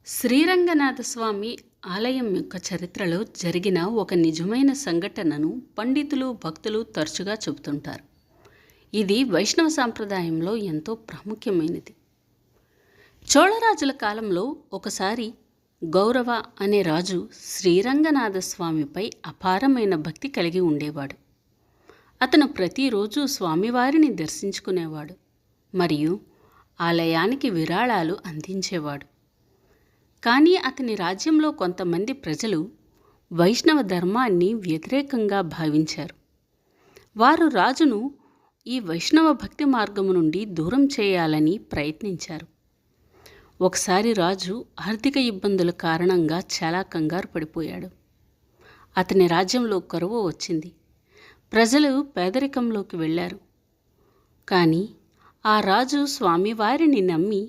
శ్రీరంగనాథస్వామి ఆలయం యొక్క చరిత్రలో జరిగిన ఒక నిజమైన సంఘటనను పండితులు, భక్తులు తరచుగా చెబుతుంటారు. ఇది వైష్ణవ సాంప్రదాయంలో ఎంతో ప్రాముఖ్యమైనది. చోళరాజుల కాలంలో ఒకసారి గౌరవ అనే రాజు శ్రీరంగనాథస్వామిపై అపారమైన భక్తి కలిగి ఉండేవాడు. అతను ప్రతిరోజు స్వామివారిని దర్శించుకునేవాడు మరియు ఆలయానికి విరాళాలు అందించేవాడు. కానీ అతని రాజ్యంలో కొంతమంది ప్రజలు వైష్ణవ ధర్మాన్ని వ్యతిరేకంగా భావించారు. వారు రాజును ఈ వైష్ణవ భక్తి మార్గము నుండి దూరం చేయాలని ప్రయత్నించారు. ఒకసారి రాజు ఆర్థిక ఇబ్బందుల కారణంగా చాలా కంగారు పడిపోయాడు. అతని రాజ్యంలో కరువు వచ్చింది. ప్రజలు పేదరికంలోకి వెళ్ళారు. కానీ ఆ రాజు స్వామివారిని నమ్మి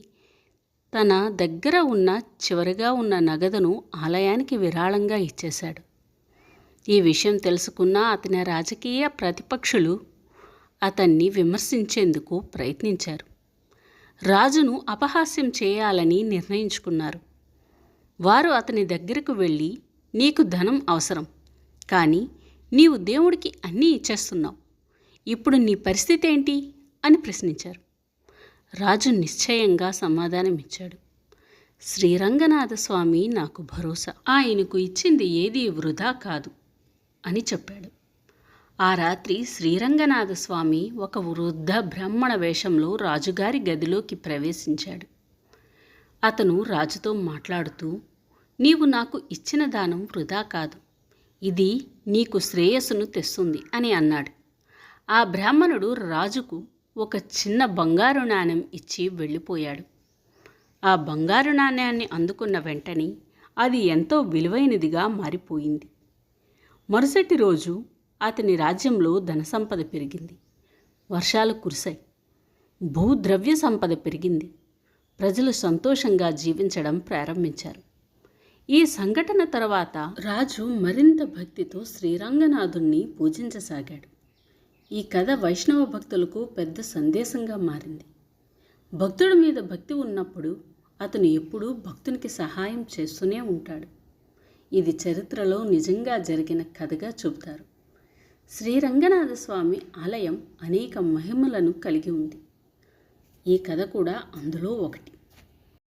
తన దగ్గర ఉన్న చివరిగా ఉన్న నగదును ఆలయానికి విరాళంగా ఇచ్చేశాడు. ఈ విషయం తెలుసుకున్న అతని రాజకీయ ప్రతిపక్షులు అతన్ని విమర్శించేందుకు ప్రయత్నించారు. రాజును అపహాస్యం చేయాలని నిర్ణయించుకున్నారు. వారు అతని దగ్గరకు వెళ్ళి, నీకు ధనం అవసరం, కానీ నీవు దేవుడికి అన్నీ ఇచ్చేస్తున్నావు. ఇప్పుడు నీ పరిస్థితి ఏంటి అని ప్రశ్నించారు. రాజు నిశ్చయంగా సమాధానమిచ్చాడు. శ్రీరంగనాథస్వామి నాకు భరోసా, ఆయనకు ఇచ్చింది ఏదీ వృధా కాదు అని చెప్పాడు. ఆ రాత్రి శ్రీరంగనాథస్వామి ఒక వృద్ధ బ్రాహ్మణ వేషంలో రాజుగారి గదిలోకి ప్రవేశించాడు. అతను రాజుతో మాట్లాడుతూ, నీవు నాకు ఇచ్చిన దానం వృధా కాదు, ఇది నీకు శ్రేయస్సును తెస్తుంది అని అన్నాడు. ఆ బ్రాహ్మణుడు రాజుకు ఒక చిన్న బంగారు నాణెం ఇచ్చి వెళ్ళిపోయాడు. ఆ బంగారు నాణ్యాన్ని అందుకున్న వెంటనే అది ఎంతో విలువైనదిగా మారిపోయింది. మరుసటి రోజు అతని రాజ్యంలో ధనసంపద పెరిగింది. వర్షాలు కురిశాయి. భూద్రవ్య సంపద పెరిగింది. ప్రజలు సంతోషంగా జీవించడం ప్రారంభించారు. ఈ సంఘటన తర్వాత రాజు మరింత భక్తితో శ్రీరంగనాథుణ్ణి పూజించసాగాడు. ఈ కథ వైష్ణవ భక్తులకు పెద్ద సందేశంగా మారింది. భక్తుడి మీద భక్తి ఉన్నప్పుడు అతను ఎప్పుడూ భక్తునికి సహాయం చేస్తూనే ఉంటాడు. ఇది చరిత్రలో నిజంగా జరిగిన కథగా చెబుతారు. శ్రీరంగనాథస్వామి ఆలయం అనేక మహిమలను కలిగి ఉంది. ఈ కథ కూడా అందులో ఒకటి.